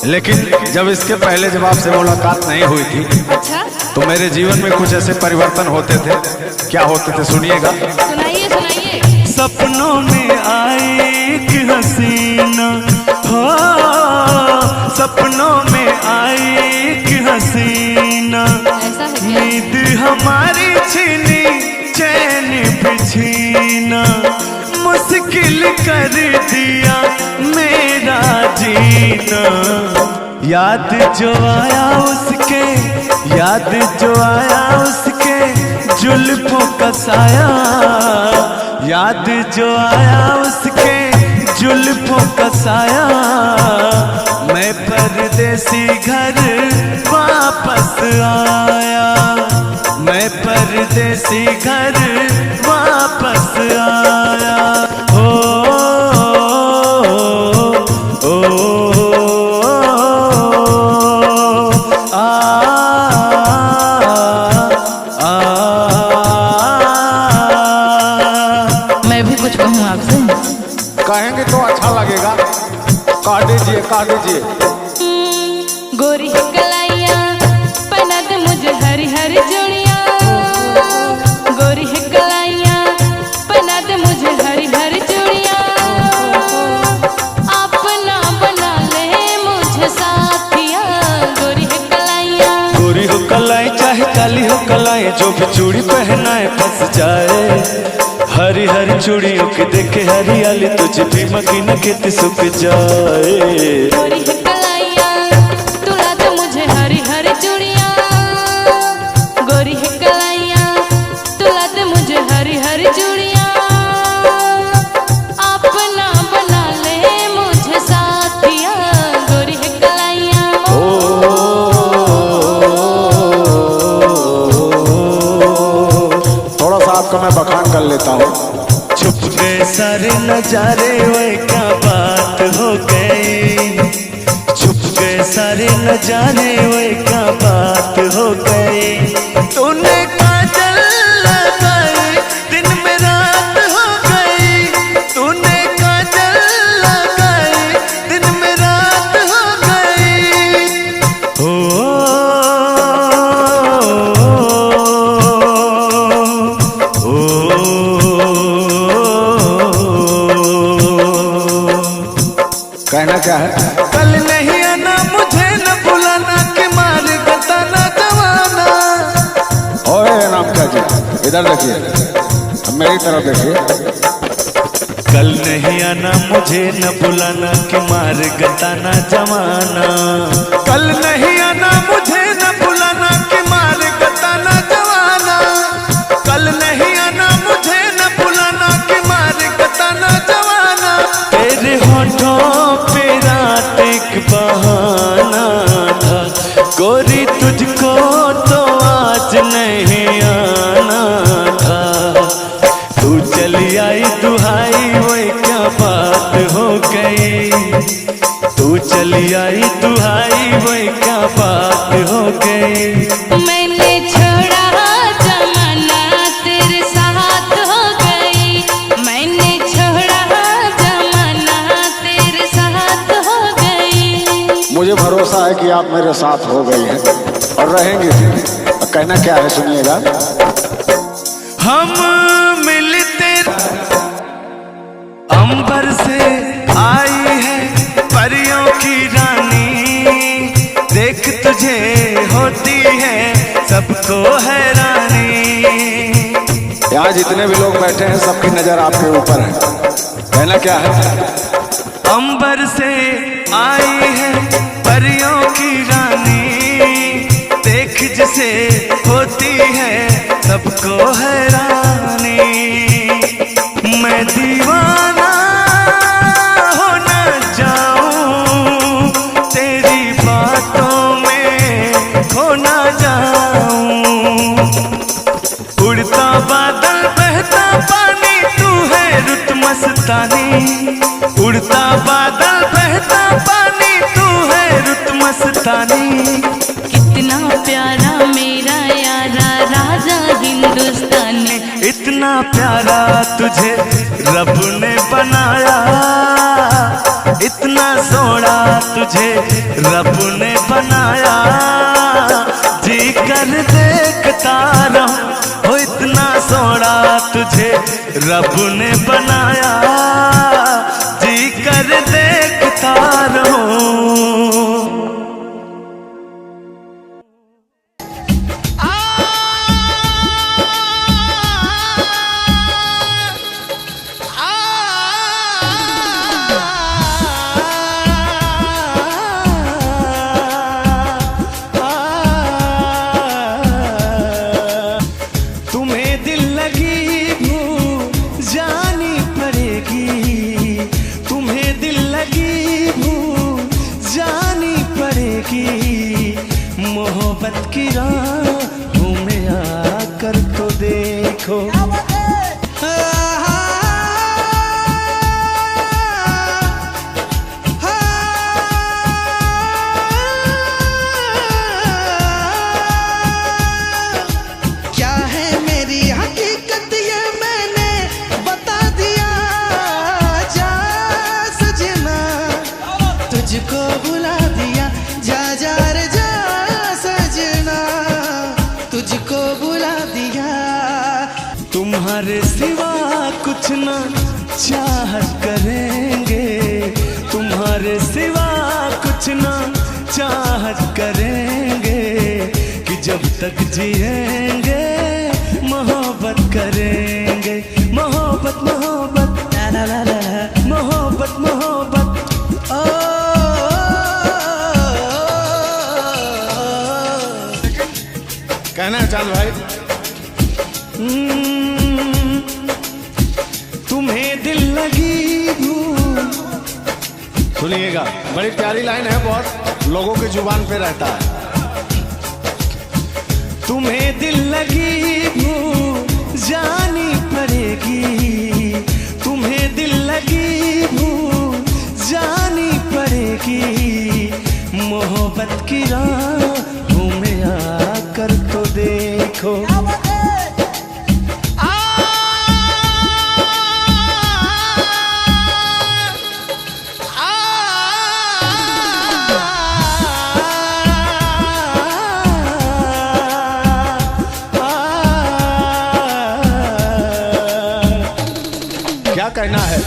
लेकिन जब इसके पहले जब आपसे मुलाकात नहीं हुई थी, अच्छा, तो मेरे जीवन में कुछ ऐसे परिवर्तन होते थे। क्या होते थे सुनिएगा। सुनाइए सुनाइए। सपनों में आई एक हसीना हो, सपनों में आई एक हसीना, ऐसा है क्या? नींद हमारी छीनी चैन भी छीना, मुश्किल कर दिया मेरा जीना। याद जो आया उसके, याद जो आया उसके जुल्फों का साया, याद जो आया उसके जुल्फों का साया, मैं परदेसी घर वापस आया, मैं परदेसी घर वापस आया। हो मैं भी कुछ कहूँ आपसे? कहेंगे तो अच्छा लगेगा। कह दीजिए, कह दीजिए। गोरी कलाइया पहना दे मुझे हरी हरी चूड़ियाँ, गोरी कलाइया पहना दे मुझे हरी हरी चूड़ियाँ, अपना बना ले मुझे साथिया। गोरी कलाइया, गोरी हो कलाई चाहे काली हो कलाई, जो भी चूड़ी पहनाए फंस जाए। हरी हरी चूड़ियों के देखे हरियाली, तुझे भी मकीन खेती सूख जाए। गोरी कलाइया तुला दे मुझे हरी हरी चूड़ियाँ, गोरी कलाइया तुला दे मुझे हरी हरी चूड़ियाँ, अपना बना ले मुझे साथिया। गोरी कलाइया, थोड़ा सा आपका मैं बखान कर लेता हूँ। छुप गए सारे नजारे, वे क्या बात हो गई, छुप गए सारे नजारे, वे क्या बात हो गई। तूने काजल लगाई दिन में रात हो गई, तूने काजल लगाई दिन में रात हो गई। हो कहना क्या है? कल नहीं आना मुझे न बुलाना, कि मार बताना जवाना। ओए नाम क्या जी, इधर देखिए, मेरी तरफ देखिए। कल नहीं आना मुझे न बुलाना, कि मार गताना जवाना। कल नहीं आना मुझे न बुलाना, कि मार गताना जवाना। कल नहीं आना मुझे न बुलाना, कि मार गताना जवाना। तेरे होठों पे रात एक बहाना था, गोरी तुझको तो आज नहीं आना था। तू चली आई दुहाई, वो क्या बात हो गई, तू चली आई दुहाई, वो क्या बात हो गई। मैंने छोड़ा जमाना तेरे साथ हो गई, मैंने छोड़ा जमाना तेरे साथ हो गई। मुझे भरोसा है कि आप मेरे साथ हो गई हैं और रहेंगे भी। कहना क्या है सुनिएगा। हम मिलते अंबर से आई है परियों की रानी, देख तुझे होती है सबको हैरानी। यहाँ जितने भी लोग बैठे हैं सबकी नजर आपके ऊपर है। कहना क्या है? अंबर से आई है परियों की रानी, देख जिसे होती है सबको हैरानी। मैं दीवाना हो न जाऊं, तेरी बातों में खो न जाऊं। उड़ता बादल बहता पानी, तू है रुत मस्तानी। उड़ता बादल बहता पानी, तू है रुत मस्तानी। कितना प्यारा मेरा यारा राजा हिंदुस्तान ने, इतना प्यारा तुझे रब ने बनाया, इतना सोना तुझे रब ने बनाया, जी कर देखता रहूं। हो इतना सोना तुझे रब ने बनाया, जी कर देखता रहूं। मोहब्बत की राहों में आकर तो देखो। क्या है मेरी हकीकत ये मैंने बता दिया, जा सजना तुझको बुला दिया, जा जा रे जा सजना तुझको बुला दिया। तुम्हारे सिवा कुछ ना चाहत करेंगे, तुम्हारे सिवा कुछ ना चाहत करेंगे, कि जब तक जिएंगे मोहब्बत करेंगे। मोहब्बत मोहब्बत ला ला ला ला, मोहब्बत मोहब्बत ओ। कहना है चांद भाई। तुम्हें दिल लगी भूल। सुनिएगा, बड़ी प्यारी लाइन है, बहुत लोगों की जुबान पे रहता है। तुम्हें दिल लगी भूल जानी पड़ेगी, तुम्हें दिल लगी भूल जानी पड़ेगी। मोहब्बत की राहों में आकर तो देखो। क्या कहना है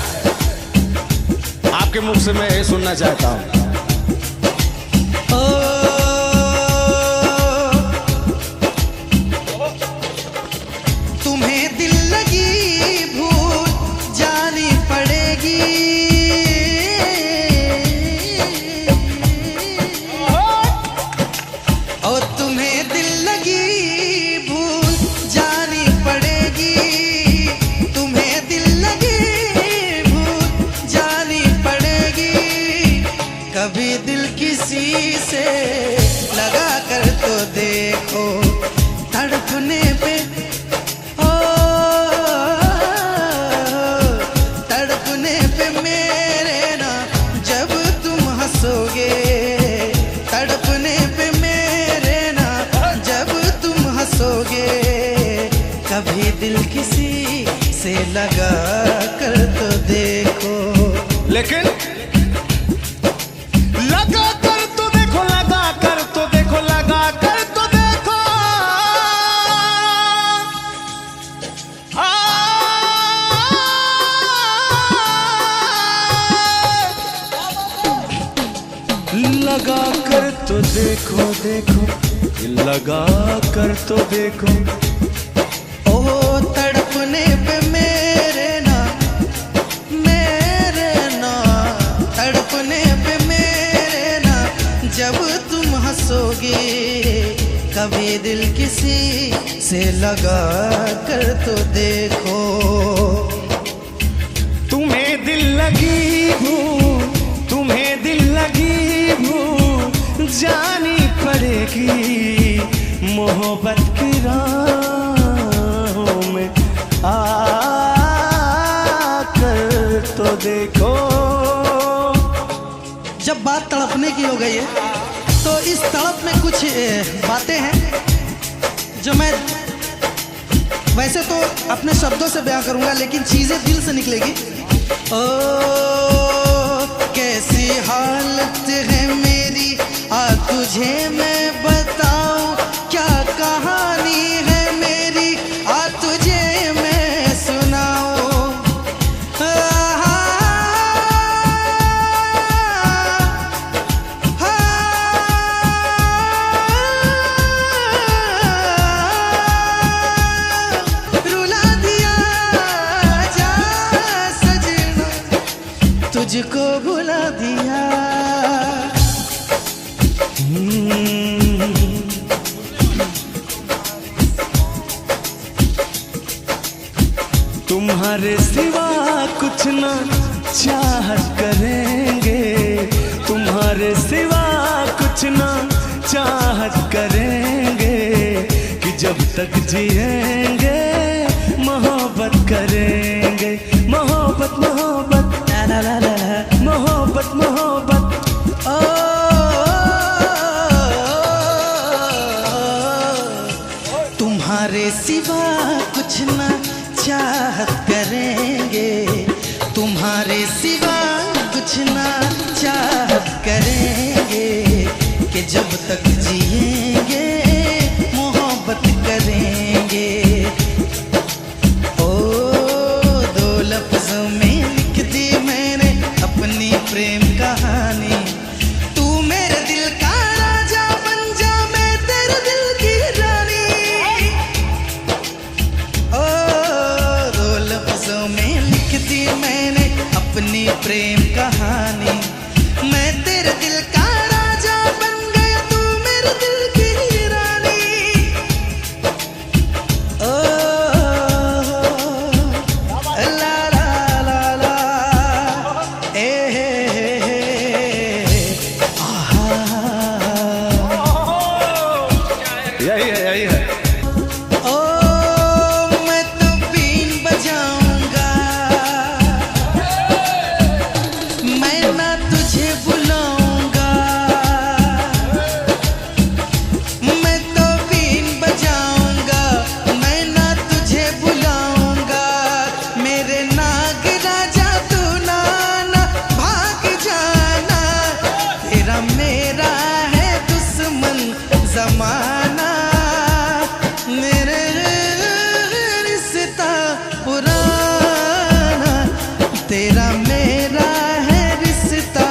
आपके मुख से, मैं ये सुनना चाहता हूँ। तुम्हें दिल लगी भूल जानी पड़ेगी, और तुम्हें दिल लगी भूल जानी पड़ेगी, तुम्हें दिल लगी भूल जानी पड़ेगी। कभी दिल किसी से लगा कर तो देखो, तड़पने पे तड़पने पे मेरे ना जब तुम हंसोगे, तड़पने पे मेरे ना जब तुम हंसोगे। कभी दिल किसी से लगा कर तो देखो। लेकिन लगा कर तो देखो, लगा कर तो देखो, लगा कर तो देखो। लगा कर तो देखो देखो, लगा कर तो देखो। ओ तड़पने पे मेरे ना तड़पने पे मेरे ना जब तुम हंसोगे। कभी दिल किसी से लगा कर तो देखो। तुम्हें दिल लगी भूल, तुम्हें दिल लगी भूल जानी पड़ेगी। मोहब्बत की राहों में आकर तो देखो। जब बात तड़पने की हो गई है तो इस तड़प में कुछ बातें हैं जो मैं वैसे तो अपने शब्दों से बयां करूंगा, लेकिन चीजें दिल से निकलेगी। ओ कैसे मुझको भुला दिया। तुम्हारे सिवा कुछ ना चाहत करेंगे, तुम्हारे सिवा कुछ ना चाहत करेंगे, कि जब तक जिएंगे मोहब्बत करेंगे। मोहब्बत मोहब्बत ला ला ला ला, मोहब्बत मोहब्बत। ओ तुम्हारे सिवा कुछ ना चाहत करेंगे, तुम्हारे सिवा कुछ ना चाहत करेंगे, कि जब तक जिएंगे मोहब्बत करेंगे। ओ दो लफ्जों में लिख दी मैंने अपनी प्रेम कहानी। तू मेरे दिल का राजा बन जा, मैं तेरे दिल की रानी। ओ दो लफ्जों में लिख दी मैंने अपनी प्रेम कहानी। मैं तेरे दिल का राजा बन गया, तू मेरे दिल की रानी। ओ ला ला ला ला, ए आहा। यही है यही है। ओ मैं तो बीन बजाऊंगा, मैं ना तुझे बुलाऊंगा। मैं तो बीन बजाऊंगा, मैं ना तुझे बुलाऊंगा। मेरे नाग राजा तू ना भाग जाना, तेरा मेरा है दुश्मन जमाना। मेरे रिश्ता पुराना, तेरा मेरा है रिश्ता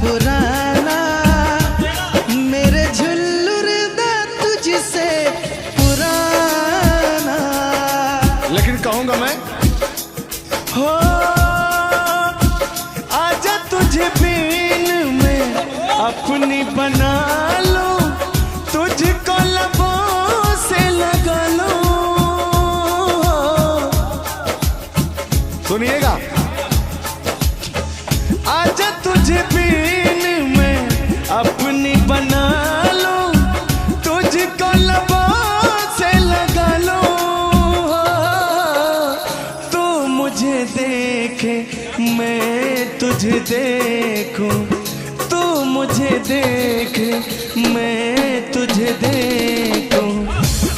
पुराना। मेरे झुल्लुर दा तुझसे पुराना। लेकिन कहूंगा मैं हो आजा तुझे बीन में अपनी बना लो, तुझको लबों से लगा लो। सुनिएगा, आजा तुझे बीन में अपनी बना लो, तुझको लबों से लगा लो। तू मुझे देखे मैं तुझे देखूं, तू मुझे देखे मैं तुझे देखूं।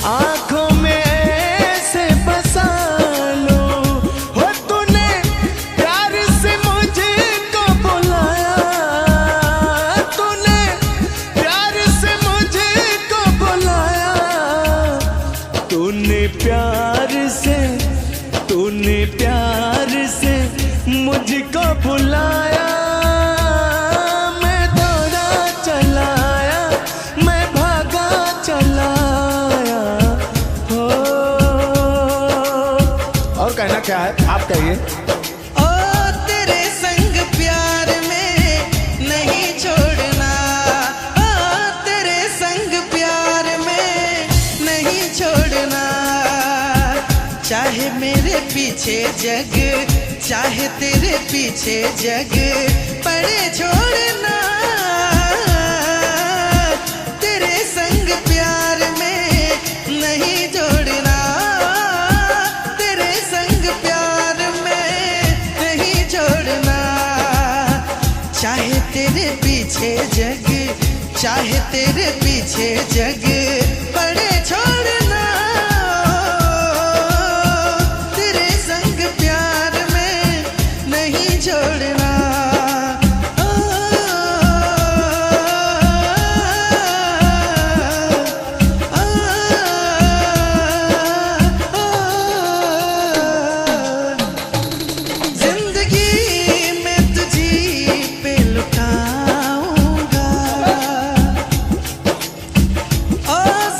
आंखों में ऐसे बसा लो, हो तूने प्यार से मुझको बुलाया, तूने प्यार से मुझको बुलाया। तूने प्यार से मुझको बुलाया। मैं दौड़ा चलाया, मैं भागा चलाया। हो और कहना क्या है आप कहिए। ओ तेरे संग प्यार में नहीं छोड़ना, ओ तेरे संग प्यार में नहीं छोड़ना। चाहे मेरे पीछे जग, चाहे तेरे पीछे जग पड़े छोड़ना। तेरे संग प्यार में नहीं जोड़ना, तेरे संग प्यार में नहीं छोड़ना। चाहे तेरे पीछे जग, चाहे तेरे पीछे जग पड़े छोड़ना। तेरे संग प्यार में नहीं छोड़ना।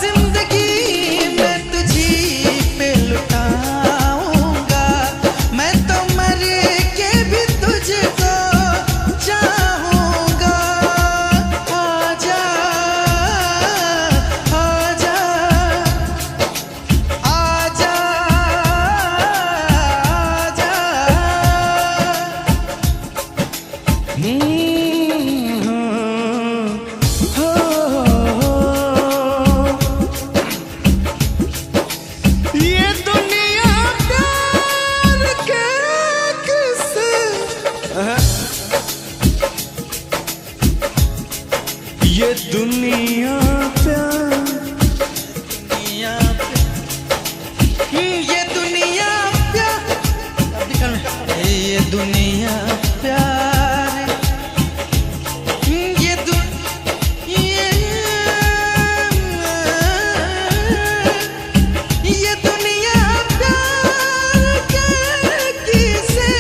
जिंदगी ये दुनिया प्यार के किस्से, ये दुनिया प्यार, ये दुनिया प्यार, ये दुनिया प्यार, ये दुनिया प्यार के किस्से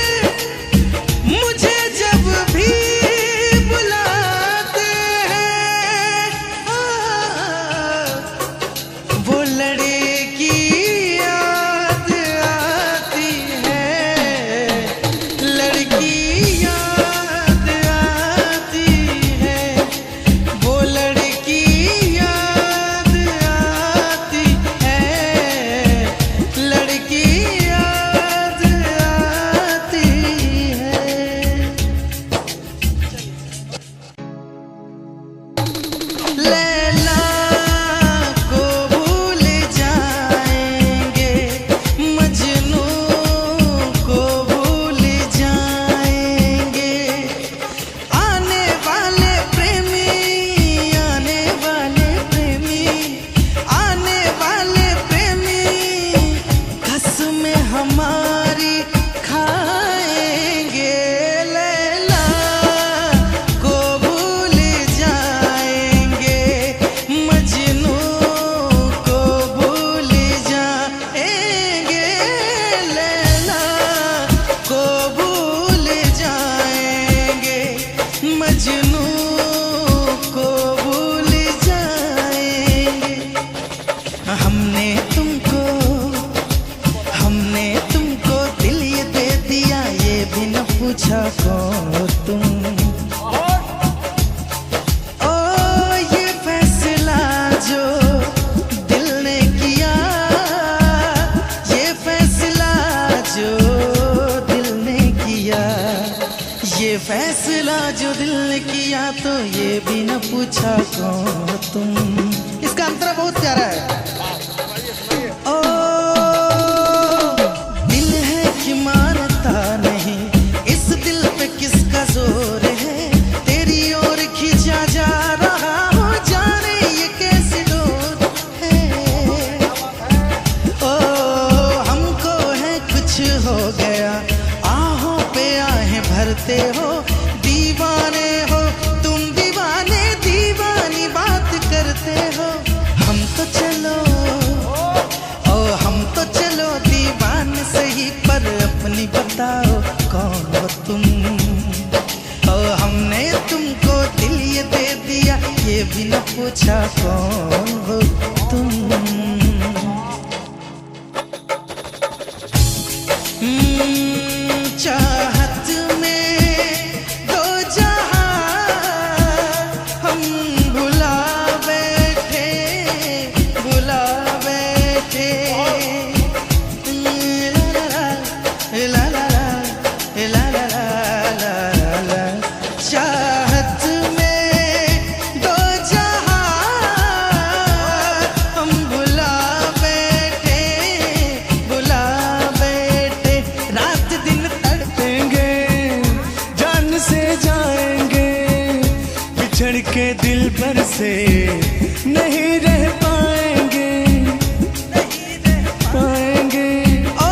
मुझे जब भी बुलाते हैं, वो लड़की याद आती है, लड़की याद आती है, वो लड़की याद आती है, लड़की याद आती है। लैला को भूल जाएंगे, मजनू को भूल जाएंगे, आने वाले प्रेमी, आने वाले प्रेमी, आने वाले प्रेमी कसमें हमारी खाएंगे। लैला को भूल जाएंगे, मजनू को भूल जाएंगे, लैला को भूल जाएंगे, मजनू को भूल जाएंगे। हमने तुमको दिल ये दे दिया, ये भी न पूछा कौन तुम। ओ ये फैसला जो दिल ने किया, ये फैसला जो दिल ने किया, ये फैसला जो दिल ने किया, तो ये भी न पूछा कौन तुम। इसका अंतरा बहुत प्यारा है। ओ दिल है कि मानता नहीं, इस दिल पे किसका जोर है, तेरी ओर खींचा जा रहा हो, जाने ये कैसी डोर है। ओ हमको है कुछ हो गया, आहों पे आहें भरते हो, दीवाने हो तुम, दीवाने दीवानी बात करते हो। हम तो चलो दीवाने सही, पर अपनी बताओ कौन हो तुम। ओ हमने तुमको दिल ये दे दिया, ये भी न पूछा कौन हो तुम। चाहत में दो जहां हम भुला बैठे, भुला बैठे। ला ला ला ला ला ला ला, चाहत में दो जहां हम भुला बैठे, भुला बैठे। रात दिन तड़पेंगे, जान से जाएंगे, बिछड़ के दिल भर से नहीं रह पाएंगे, पाएंगे। ओ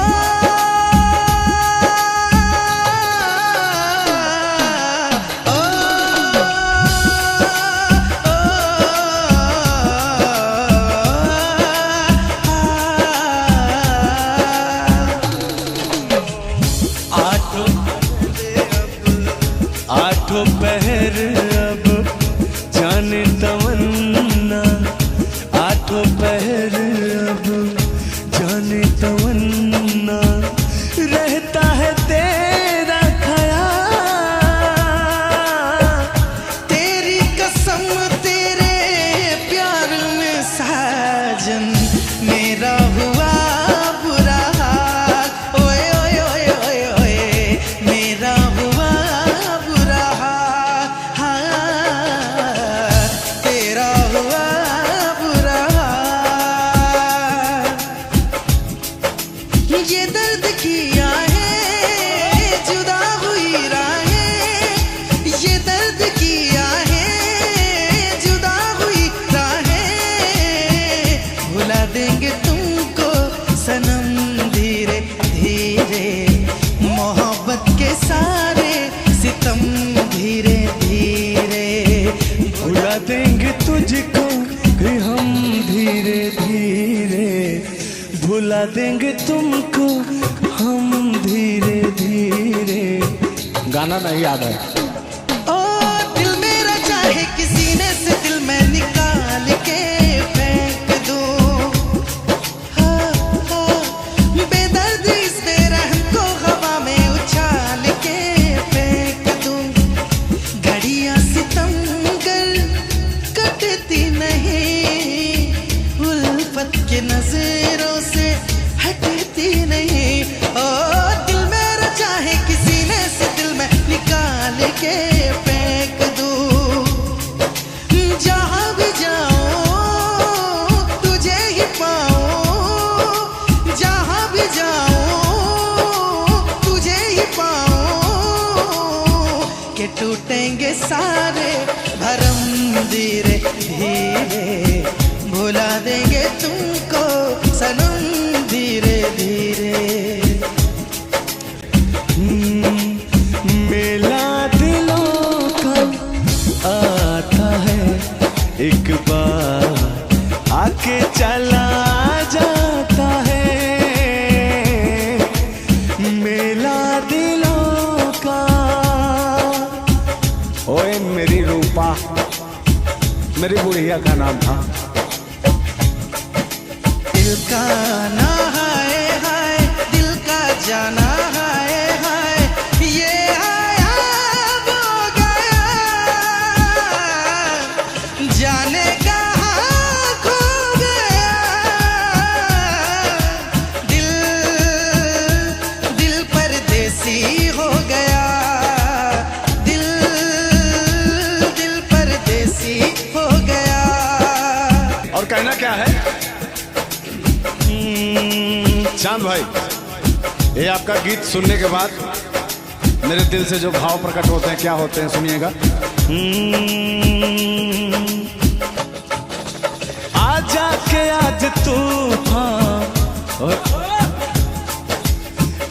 आठों पहर अब जाने तमन्ना, आठों पहर अब जाने तमन्ना, रहता है तेरा ख्याल। तेरी कसम तेरे प्यार में साजन, मेरा हुआ बुरा हाल। ओए ओए ओए ओए ओए, मेरा हुआ बुरा हाल। धीरे धीरे भुला देंगे तुझको भी हम धीरे धीरे, भुला देंगे तुमको हम धीरे धीरे। गाना नहीं याद है। ओ दिल मेरा चाहे किसी ने से दिल में निकाल के फेंक दूं, हाँ, हाँ, बेदर्दी इस बेरहम को हवा में उछाल के फेंक दूं। घड़ियां सितमगर कटती नहीं, उल्फत के नजरों से हटती नहीं। ओ दिल मेरा चाहे किसी ने से दिल में निकाल के फेंक दूं। जहां भी जाऊं तुझे ही पाऊं, जहां भी जाऊं तुझे ही पाऊं। के टूटेंगे सारे भरम धीरे धीरे, भुला देंगे तुमको सनम धीरे धीरे। मेला दिलों का आता है एक बार आके चला जाता है, मेला दिलों का। ओए मेरी रूपा, मेरी बुढ़िया का नाम था। दिल का ना हाय हाय, दिल का जाना हाय हाय, ये आया वो गया, जाने कहाँ खो गया। दिल दिल परदेसी हो गया, दिल दिल परदेसी हो गया। और कहना क्या है चांद भाई? ये आपका गीत सुनने के बाद मेरे दिल से जो भाव प्रकट होते हैं क्या होते हैं, सुनिएगा। आजा के आज तूफान,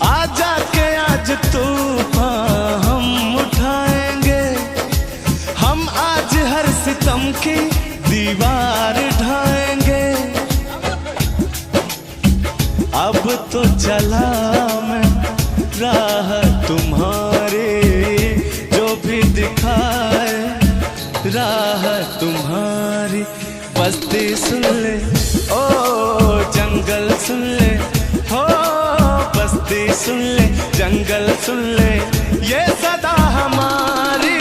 आजा के आज तूफान हम उठाएंगे, हम आज हर सितम की दीवार ढाएंगे। अब तो चला मैं राह तुम्हारी, जो भी दिखाए राह तुम्हारी। बस्ती सुन ले ओ जंगल सुन ले, हो बस्ती सुन ले जंगल सुन ले, ये सदा हमारी।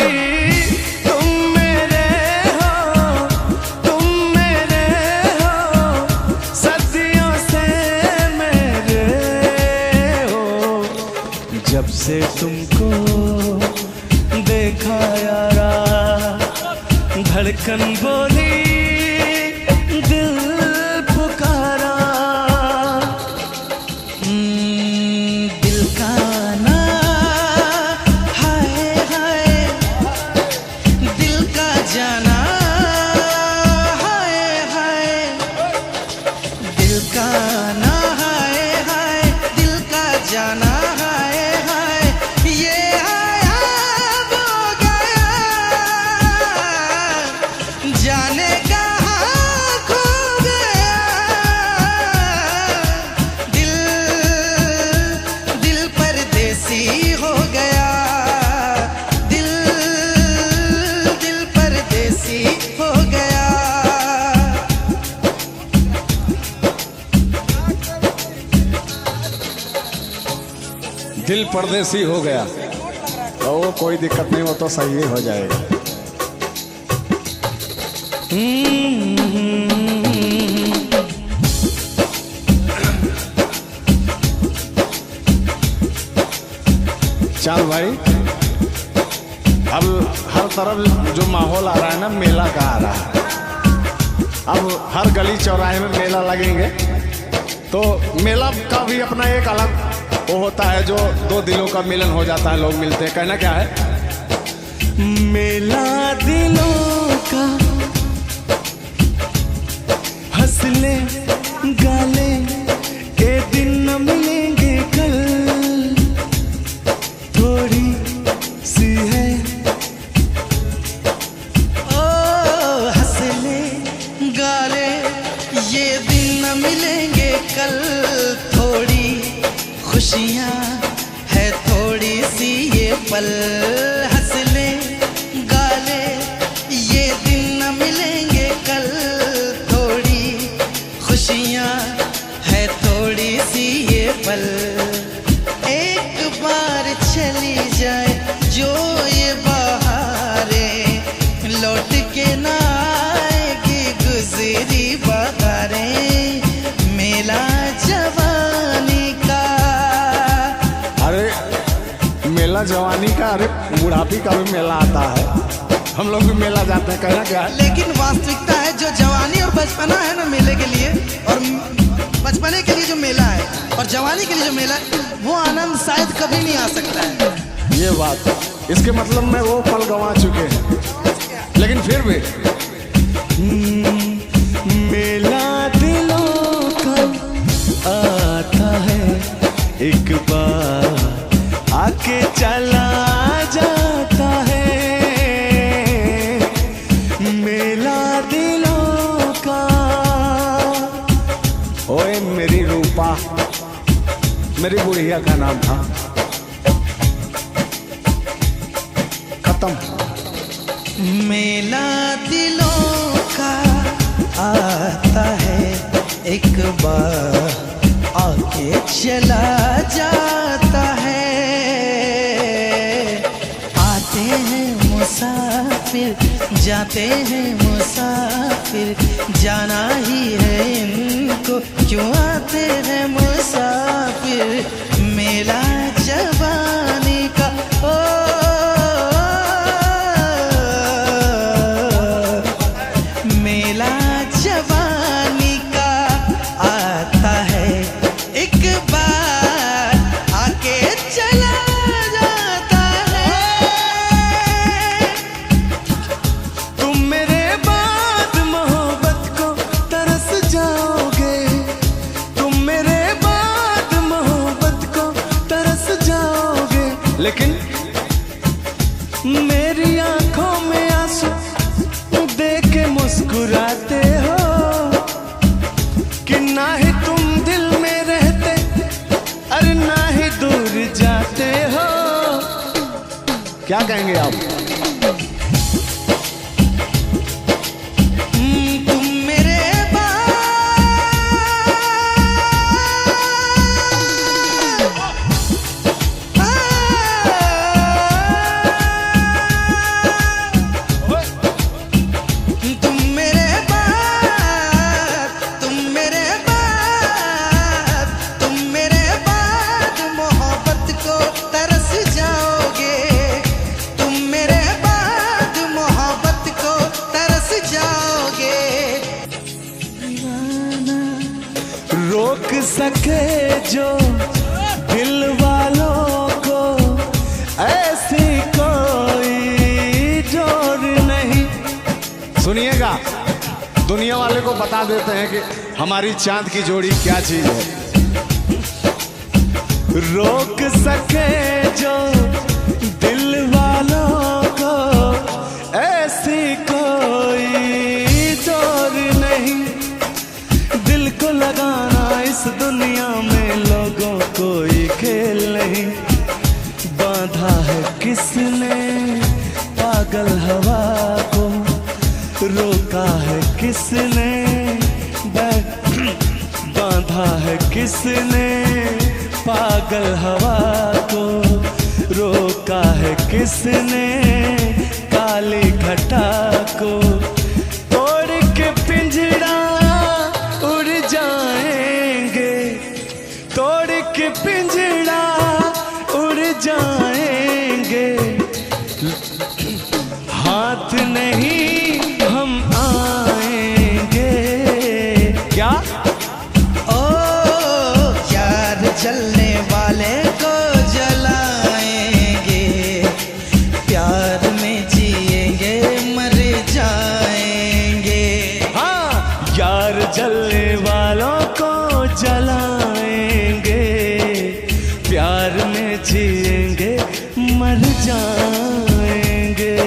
तुम मेरे हो, तुम मेरे हो, सदियों से मेरे हो। जब से तुमको देखा यारा, धड़कन बोली दिल पुकारा। दिल का ना हाय हाय, दिल का जाना हाय हाय, दिल का ना हाय हाय, दिल का जाना हाय हाय, ये आया वो गया, जाने कहाँ खो गया। दिल दिल परदेसी हो गया, दिल दिल परदेसी हो गया। दिल परदेसी हो गया, तो वो कोई दिक्कत नहीं, वो तो सही ही हो जाएगा। चांद भाई, अब हर तरफ जो माहौल आ रहा है ना, मेला का आ रहा है। अब हर गली चौराहे में मेला लगेंगे, तो मेला का भी अपना एक अलग वो होता है, जो दो दिलों का मिलन हो जाता है, लोग मिलते हैं। कहना क्या है? मेला दिलों का, हंस ले गाले के दिन न मिलेंगे कल, थोड़ी सी है खुशियाँ है थोड़ी सी ये पल, हंस ले गा ले ये दिन न मिलेंगे कल। थोड़ी खुशियाँ है थोड़ी सी ये पल, एक बार चली जाए जो ये बहारें, लौट के ना आएगी गुजरी बहारें। मेला जवानी का, अरे मेला जवानी का, अरे बुढ़ापी का भी मेला आता है, हम लोग भी मेला जाते हैं, कहना क्या है? लेकिन वास्तविकता है जो जवानी और बचपना है ना मेले के लिए, और बचपने के लिए जो मेला है और जवानी के लिए जो मेला है, वो आनंद शायद कभी नहीं आ सकता है। ये बात, इसके मतलब में वो पल गंवा चुके हैं, लेकिन फिर भी मेला दिलों का आता है, एक बार आके चला जाता है। मेला दिलों का। ओए मेरी रूपा, मेरी बुढ़िया का नाम था, खत्म। मेला दिलों का आता है, एक बार आके चला जाता है। आते हैं मुसाफिर, जाते हैं मुसाफिर, जाना ही है इनको, क्यों आते हैं मुसाफिर। मेला जवानी का, ओ मेला जवानी का आता है, एक बार आके चला जाता है। तुम मेरे बाद मोहब्बत को तरस जाओगे, तुम मेरे बाद मोहब्बत को तरस जाओगे। लेकिन मेरी आंखों में आंसू देख के मुस्कुराते हो, कि ना ही तुम दिल में रहते, अरे ना ही दूर जाते हो। क्या कहेंगे आप? तुम मेरे मोहब्बत को तरस जाओगे, तुम मेरे बाद मोहब्बत को तरस जाओगे। रोक सके जो दिल वालों को, ऐसी कोई जोर नहीं। सुनिएगा, दुनिया वाले को बता देते हैं कि हमारी चांद की जोड़ी क्या चीज है। रोक सके जो दिल वालों को, ऐसी कोई जोर नहीं। दिल को लगाना इस दुनिया में लोगों कोई खेल नहीं। बांधा है किसने पागल हवा को, रोका है किसने, बांधा है किसने पागल हवा को, रोका है किसने काली घटा को। तोड़ के पिंजरा उड़ जाएंगे, तोड़ के पिंजरा उड़ जाएंगे, हाथ नहीं हम आएंगे। क्या? ओ यार जलने वाले को जलाएंगे, प्यार में जिएंगे मर जाएंगे। हाँ, यार जलने वालों को जलाएंगे, प्यार में जिएंगे मर जाएंगे।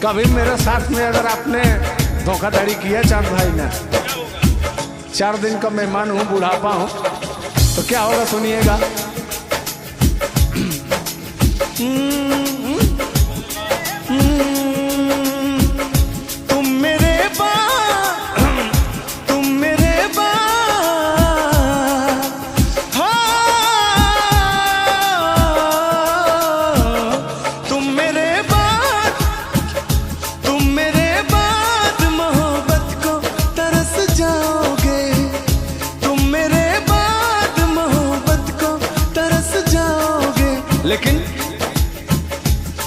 कभी मेरे साथ में अगर आपने धोखाधड़ी किया चांद भाई ने, 4 दिन का मेहमान हूँ, बुढ़ापा हूँ, तो क्या होगा सुनिएगा। लेकिन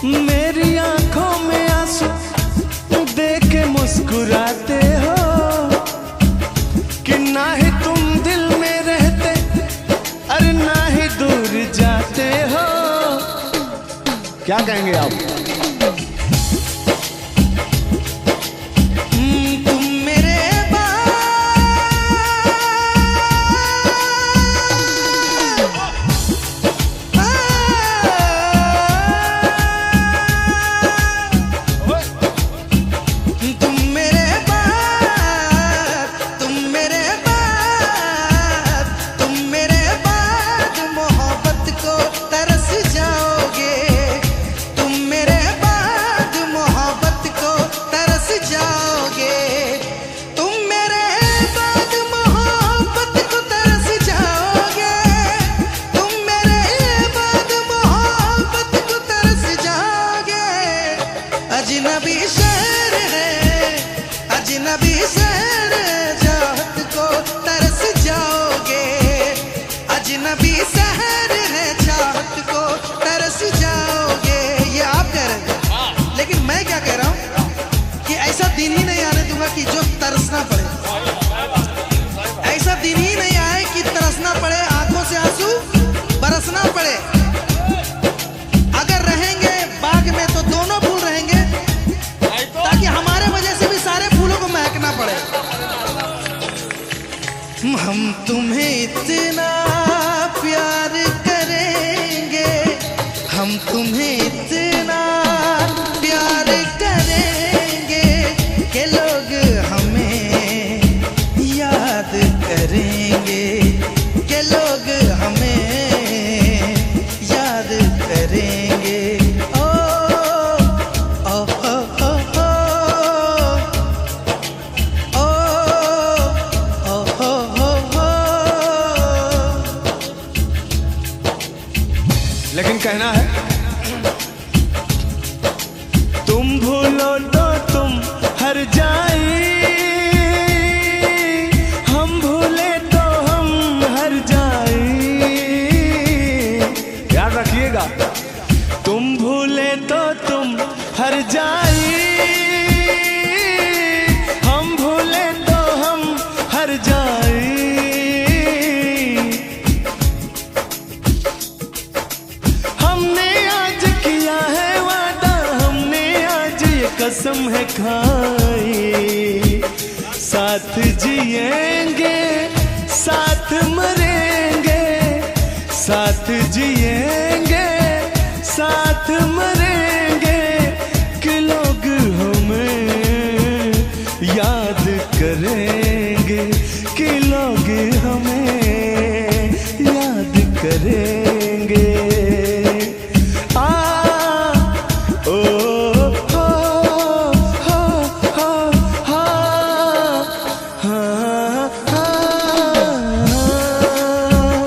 मेरी आंखों में आंसू देख के मुस्कुराते हो कि ना ही तुम दिल में रहते, अरे ना ही दूर जाते हो। क्या कहेंगे आप? अजनबी शहर है, अजनबी शहर है, चाहत को तरस जाओगे। अजनबी शहर है, चाहत को तरस जाओगे। ये आप कह रहे हैं, लेकिन मैं क्या कह रहा हूँ कि ऐसा दिन ही नहीं आने दूंगा कि जो तरसना पड़े। ऐसा दिन ही नहीं आए कि तरसना पड़े, आंखों से आंसू बरसना पड़े। अगर रहेंगे बाग में तो दोनों फूल रहेंगे, ताकि हमारे वजह से भी सारे फूलों को महकना पड़े। हम तुम्हें इतना प्यार करेंगे, हम तुम्हें इतना प्यार करेंगे कि लोग हमें याद करेंगे, कि लोग हमें याद करेंगे। लेकिन कहना है, तुम भूलो तो तुम हर जाए, हम भूले तो हम हर जाए। याद रखिएगा, तुम भूले तो तुम हर जाए, हम भूले तो हम हर जाए। हमने आज किया है वादा, हमने आज ये कसम है खाई, साथ जिएंगे साथ मरेंगे, साथ जिएंगे साथ मरेंगे, कि लोग हमें याद करेंगे, कि लोग हमें याद करेंगे।